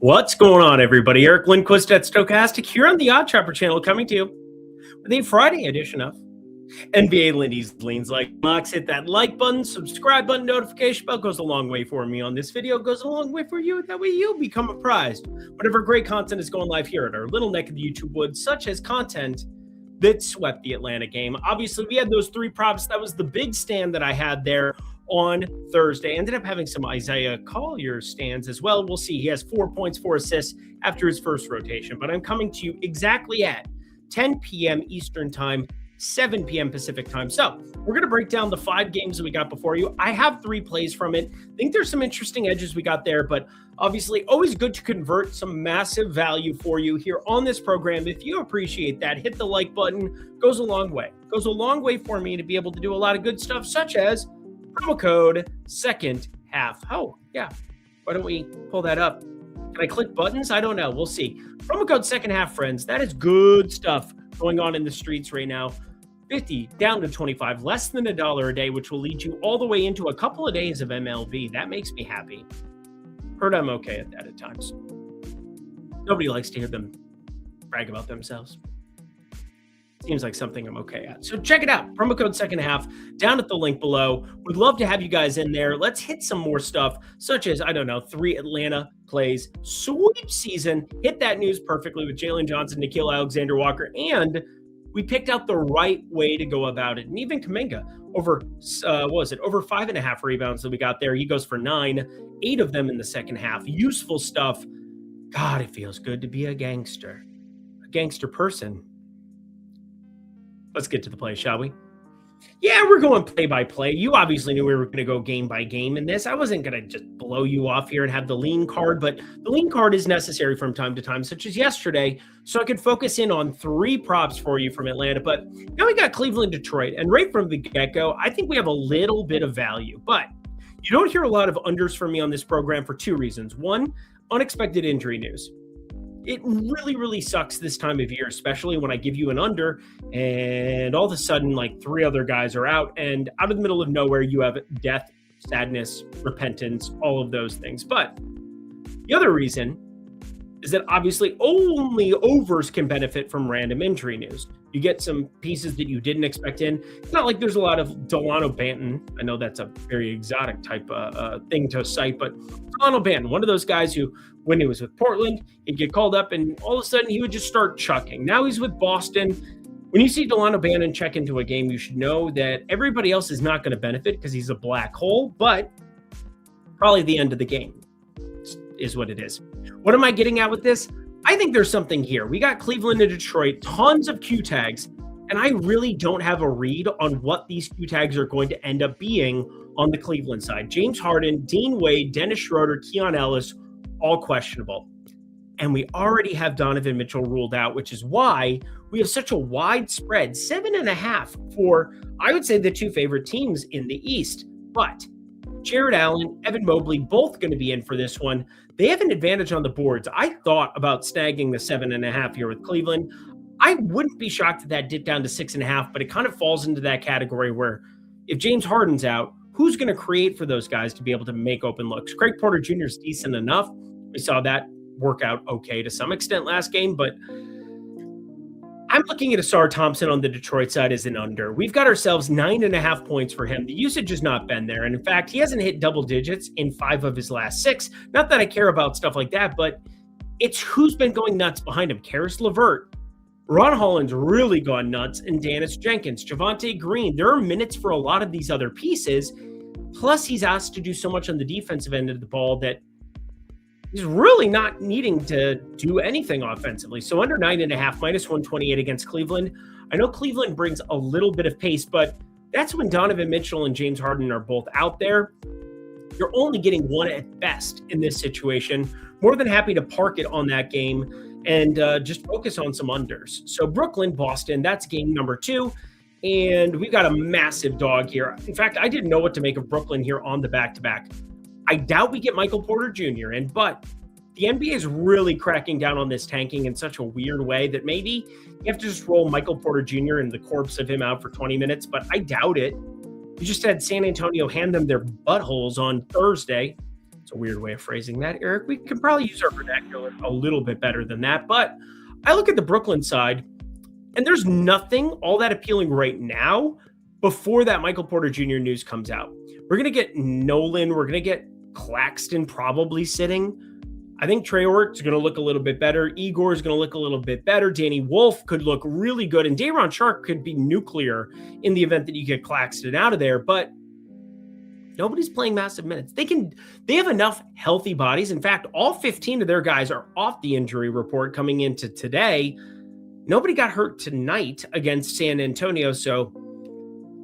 What's going on, everybody? Eric Lindquist at Stochastic here on the Odd Chopper channel, coming to you with a Friday edition of NBA Lindy's Leans Like Locks. Hit that like button, subscribe button, notification bell goes a long way for me on this video, goes a long way for you. That way you become apprised whenever great content is going live here at our little neck of the YouTube woods, such as content that swept the Atlanta game. Obviously, we had those three props. That was the big stand that I had there on Thursday. Ended up having some Isaiah Collier stands as well. We'll see. He has 4 points, 4 assists after his first rotation. But I'm coming to you exactly at 10 p.m. Eastern time, 7 p.m. Pacific time. So we're going to break down the 5 games that we got before you. I have 3 plays from it. I think there's some interesting edges we got there, but obviously always good to convert some massive value for you here on this program. If you appreciate that, hit the like button. Goes a long way. Goes a long way for me to be able to do a lot of good stuff, such as promo code second half. Oh, yeah. Why don't we pull that up? Can I click buttons? I don't know. We'll see. Promo code second half, friends. That is good stuff going on in the streets right now. 50 down to 25, less than $1 a day, which will lead you all the way into a couple of days of MLB. That makes me happy. Heard I'm okay at that at times. Nobody likes to hear them brag about themselves. Seems like something I'm okay at. So check it out. Promo code second half down at the link below. Would love to have you guys in there. Let's hit some more stuff, such as, 3 Atlanta plays sweep season. Hit that news perfectly with Jalen Johnson, Nickeil Alexander-Walker, and we picked out the right way to go about it. And even Kuminga, over 5.5 rebounds that we got there. He goes for 9, 8 of them in the second half. Useful stuff. God, it feels good to be a gangster person. Let's get to the play, shall we? Yeah, we're going play by play. You obviously knew we were going to go game by game in this. I wasn't going to just blow you off here and have the lean card, but the lean card is necessary from time to time, such as yesterday, so I could focus in on 3 props for you from Atlanta. But now we got Cleveland, Detroit, and right from the get-go, I think we have a little bit of value. But you don't hear a lot of unders from me on this program for 2 reasons. 1, unexpected injury news. It really, really sucks this time of year, especially when I give you an under and all of a sudden, like 3 other guys are out, and out of the middle of nowhere, you have death, sadness, repentance, all of those things. But the other reason is that obviously only overs can benefit from random injury news. You get some pieces that you didn't expect in. It's not like there's a lot of Delano Banton. I know that's a very exotic type thing to cite, but Delano Banton, one of those guys who, when he was with Portland, he'd get called up and all of a sudden he would just start chucking. Now he's with Boston. When you see Delano Banton check into a game, you should know that everybody else is not going to benefit because he's a black hole, but probably the end of the game is what it is. What am I getting at with this? I think there's something here. We got Cleveland and Detroit, tons of Q tags, and I really don't have a read on what these Q tags are going to end up being on the Cleveland side. James Harden, Dean Wade, Dennis Schroeder, Keon Ellis, all questionable. And we already have Donovan Mitchell ruled out, which is why we have such a wide spread, 7.5 for, I would say, the 2 favorite teams in the East. But Jared Allen, Evan Mobley, both going to be in for this one. They have an advantage on the boards. I thought about snagging the 7.5 here with Cleveland. I wouldn't be shocked if that dipped down to 6.5, but it kind of falls into that category where if James Harden's out, who's going to create for those guys to be able to make open looks? Craig Porter Jr. is decent enough. We saw that work out okay to some extent last game, but I'm looking at Asar Thompson on the Detroit side as an under. We've got ourselves 9.5 points for him. The usage has not been there. And in fact, he hasn't hit double digits in 5 of his last 6. Not that I care about stuff like that, but it's who's been going nuts behind him. Karis LeVert, Ron Holland's really gone nuts, and Dennis Jenkins, Javonte Green. There are minutes for a lot of these other pieces. Plus, he's asked to do so much on the defensive end of the ball that he's really not needing to do anything offensively. So under 9.5, minus 128 against Cleveland. I know Cleveland brings a little bit of pace, but that's when Donovan Mitchell and James Harden are both out there. You're only getting 1 at best in this situation. More than happy to park it on that game and just focus on some unders. So Brooklyn, Boston, that's game number 2. And we've got a massive dog here. In fact, I didn't know what to make of Brooklyn here on the back-to-back. I doubt we get Michael Porter Jr. in, but the NBA is really cracking down on this tanking in such a weird way that maybe you have to just roll Michael Porter Jr. and the corpse of him out for 20 minutes, but I doubt it. You just had San Antonio hand them their buttholes on Thursday. It's a weird way of phrasing that, Eric. We could probably use our vernacular a little bit better than that. But I look at the Brooklyn side, and there's nothing all that appealing right now before that Michael Porter Jr. news comes out. We're going to get Nolan. We're going to get Claxton probably sitting. I think Traoric's going to look a little bit better. Igor's going to look a little bit better. Danny Wolf could look really good. And Day'Ron Sharp could be nuclear in the event that you get Claxton out of there. But nobody's playing massive minutes. They have enough healthy bodies. In fact, all 15 of their guys are off the injury report coming into today. Nobody got hurt tonight against San Antonio. So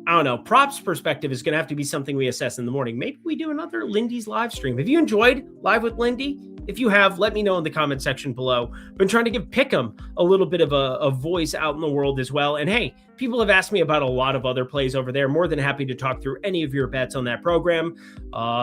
I don't know. Props perspective is going to have to be something we assess in the morning. Maybe we do another Lindy's live stream. Have you enjoyed Live with Lindy? If you have, let me know in the comment section below. Been trying to give Pick'em a little bit of a voice out in the world as well. And hey, people have asked me about a lot of other plays over there. More than happy to talk through any of your bets on that program.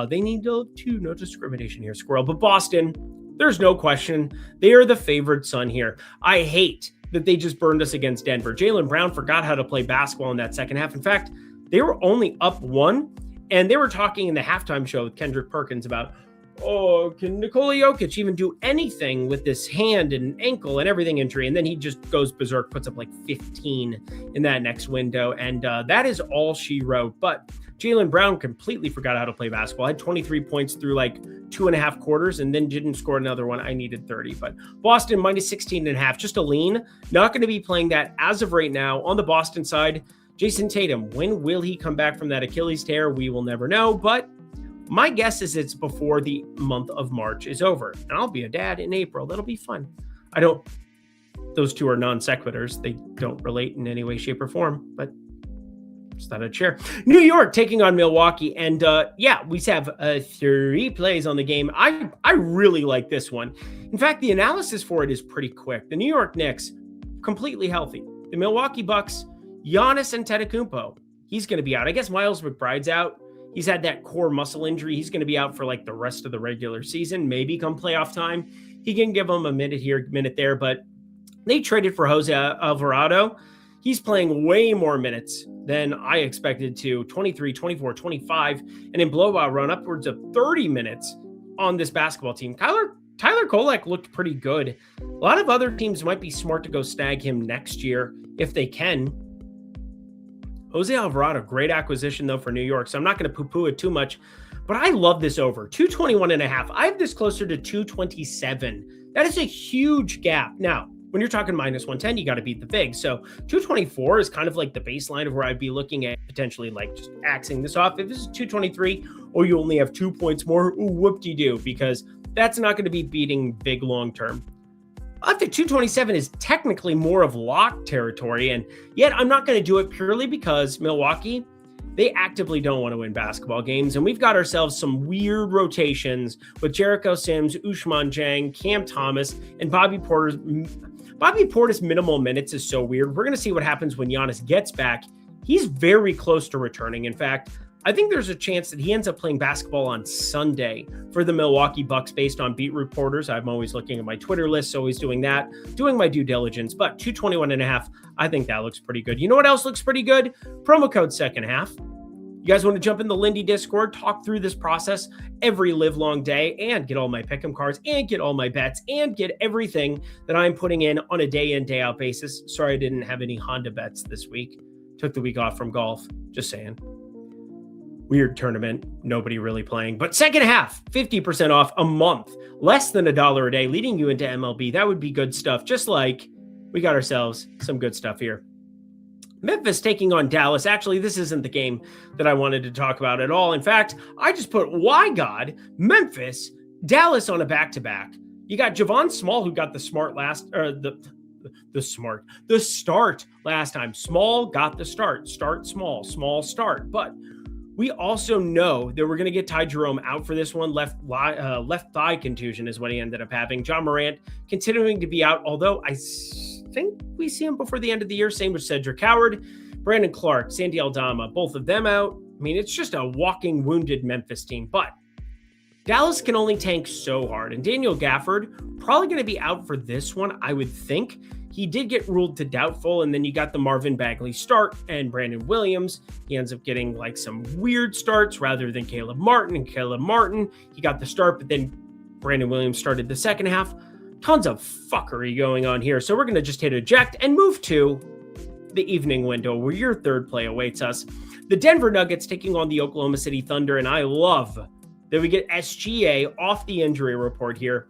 They need to no discrimination here, Squirrel. But Boston, there's no question. They are the favored son here. I hate that they just burned us against Denver. Jaylen Brown forgot how to play basketball in that second half. In fact, they were only up 1, and they were talking in the halftime show with Kendrick Perkins about, can Nikola Jokic even do anything with this hand and ankle and everything injury? And then he just goes berserk, puts up like 15 in that next window. And that is all she wrote. But Jaylen Brown completely forgot how to play basketball. I had 23 points through like 2.5 quarters and then didn't score another one. I needed 30. But Boston minus 16.5, just a lean. Not going to be playing that as of right now. On the Boston side, Jason Tatum, when will he come back from that Achilles tear? We will never know. But my guess is it's before the month of March is over. And I'll be a dad in April. That'll be fun. Those two are non sequiturs. They don't relate in any way, shape, or form. But just thought I'd share. New York taking on Milwaukee. And we have 3 plays on the game. I really like this one. In fact, the analysis for it is pretty quick. The New York Knicks, completely healthy. The Milwaukee Bucks, Giannis Antetokounmpo, he's going to be out. I guess Miles McBride's out. He's had that core muscle injury. He's going to be out for like the rest of the regular season, maybe come playoff time. He can give them a minute here, minute there, but they traded for Jose Alvarado. He's playing way more minutes than I expected to, 23, 24, 25, and in blowout run upwards of 30 minutes on this basketball team. Tyler Kolek looked pretty good. A lot of other teams might be smart to go snag him next year if they can. Jose Alvarado, great acquisition, though, for New York, so I'm not going to poo-poo it too much, but I love this over. 221.5. I have this closer to 227. That is a huge gap. Now, when you're talking minus 110, you got to beat the Figs. So 224 is kind of like the baseline of where I'd be looking at potentially like just axing this off. If this is 223 or you only have 2 points more, whoop-de-doo, because that's not going to be beating big long-term. Up to 227 is technically more of lock territory, and yet I'm not going to do it purely because Milwaukee, they actively don't want to win basketball games, and we've got ourselves some weird rotations with Jericho Sims, Ousmane Dieng, Cam Thomas, and Bobby Porter. Bobby Porter's minimal minutes is so weird. We're going to see what happens when Giannis gets back. He's very close to returning. In fact, I think there's a chance that he ends up playing basketball on Sunday for the Milwaukee Bucks based on beat reporters. I'm always looking at my Twitter list, always doing that, doing my due diligence. But 221.5, I think that looks pretty good. You know what else looks pretty good? Promo code second half. You guys want to jump in the Lindy Discord, talk through this process every live long day and get all my pick'em cards and get all my bets and get everything that I'm putting in on a day in, day out basis. Sorry, I didn't have any Honda bets this week. Took the week off from golf. Just saying. Weird tournament, nobody really playing. But second half, 50% off a month, less than $1 a day, leading you into MLB. That would be good stuff. Just like we got ourselves some good stuff here. Memphis taking on Dallas. Actually, this isn't the game that I wanted to talk about at all. In fact, I just put Memphis, Dallas on a back-to-back. You got Javon Small, who got the start last time. Small got the start. Start small, small start. But we also know that we're going to get Ty Jerome out for this one. Left thigh contusion is what he ended up having. John Morant continuing to be out, although I think we see him before the end of the year. Same with Cedric Howard, Brandon Clark, Sandy Aldama, both of them out. I mean, it's just a walking wounded Memphis team. But Dallas can only tank so hard. And Daniel Gafford probably going to be out for this one, I would think. he did get ruled to doubtful, and then you got the Marvin Bagley start and Brandon Williams. He ends up getting like some weird starts rather than Caleb Martin. And Caleb Martin, he got the start, but then Brandon Williams started the second half. Tons of fuckery going on here. So we're going to just hit eject and move to the evening window where your third play awaits us. The Denver Nuggets taking on the Oklahoma City Thunder, and I love that we get SGA off the injury report here.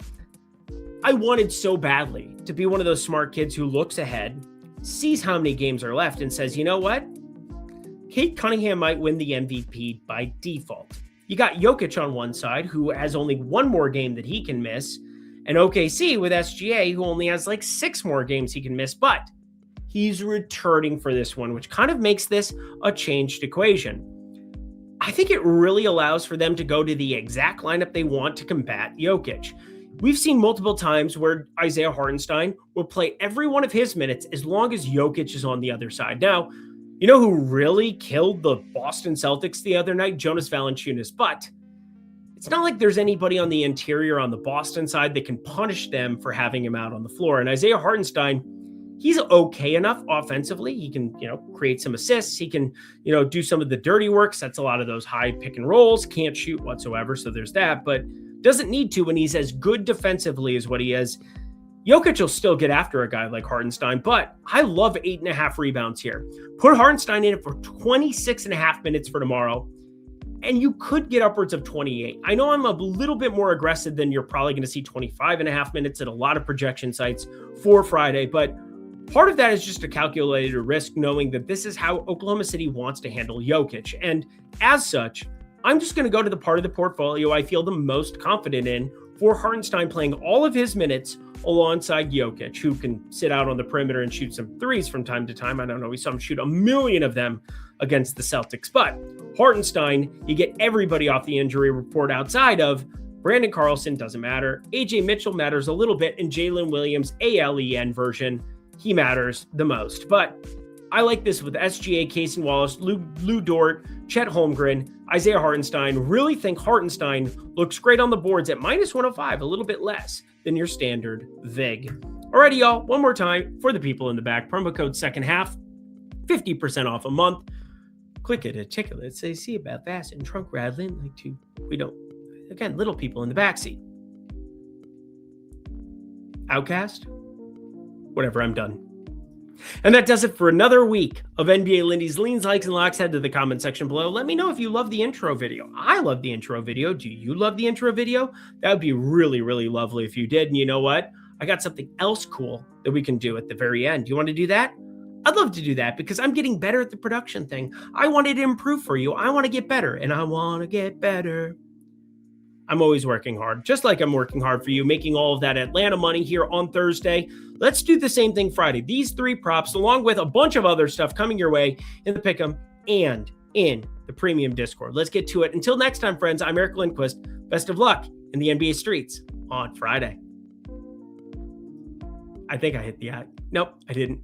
I wanted so badly to be one of those smart kids who looks ahead, sees how many games are left, and says, you know what? Kate Cunningham might win the MVP by default. You got Jokic on one side, who has only one more game that he can miss, and OKC with SGA, who only has like 6 more games he can miss, but he's returning for this one, which kind of makes this a changed equation. I think it really allows for them to go to the exact lineup they want to combat Jokic. We've seen multiple times where Isaiah Hartenstein will play every one of his minutes as long as Jokic is on the other side. Now, you know who really killed the Boston Celtics the other night? Jonas Valanciunas. But it's not like there's anybody on the interior on the Boston side that can punish them for having him out on the floor. And Isaiah Hartenstein, he's okay enough offensively. He can, create some assists. He can, do some of the dirty work. Sets a lot of those high pick and rolls. Can't shoot whatsoever. So there's that. But doesn't need to when he's as good defensively as what he is. Jokic will still get after a guy like Hartenstein, but I love 8.5 rebounds here. Put Hartenstein in for 26.5 minutes for tomorrow, and you could get upwards of 28. I know I'm a little bit more aggressive than you're probably going to see 25.5 minutes at a lot of projection sites for Friday, but part of that is just a calculated risk knowing that this is how Oklahoma City wants to handle Jokic. And as such, I'm just going to go to the part of the portfolio I feel the most confident in for Hartenstein playing all of his minutes alongside Jokic, who can sit out on the perimeter and shoot some threes from time to time. I don't know. We saw him shoot 1 million of them against the Celtics. But Hartenstein, you get everybody off the injury report outside of Brandon Carlson, doesn't matter. AJ Mitchell matters a little bit, and Jalen Williams, ALEN version, he matters the most. But I like this with SGA, Cason Wallace, Lou Dort, Chet Holmgren, Isaiah Hartenstein. Really think Hartenstein looks great on the boards at -105, a little bit less than your standard VIG. Alrighty, y'all, one more time for the people in the back. Promo code second half, 50% off a month. Click it, a ticket. Let's say, see about fast and trunk rattling. Again, little people in the backseat. Outcast? Whatever, I'm done. And that does it for another week of NBA Lindy's Leans, Likes, and Locks. Head to the comment section below. Let me know if you love the intro video. I love the intro video. Do you love the intro video? That would be really, really lovely if you did. And you know what? I got something else cool that we can do at the very end. Do you want to do that? I'd love to do that because I'm getting better at the production thing. I wanted to improve for you. I want to get better, and I want to get better. I'm always working hard, just like I'm working hard for you, making all of that Atlanta money here on Thursday. Let's do the same thing Friday. These 3 props, along with a bunch of other stuff coming your way in the Pick'em and in the Premium Discord. Let's get to it. Until next time, friends, I'm Eric Lindquist. Best of luck in the NBA streets on Friday. I think I hit the ad. Nope, I didn't.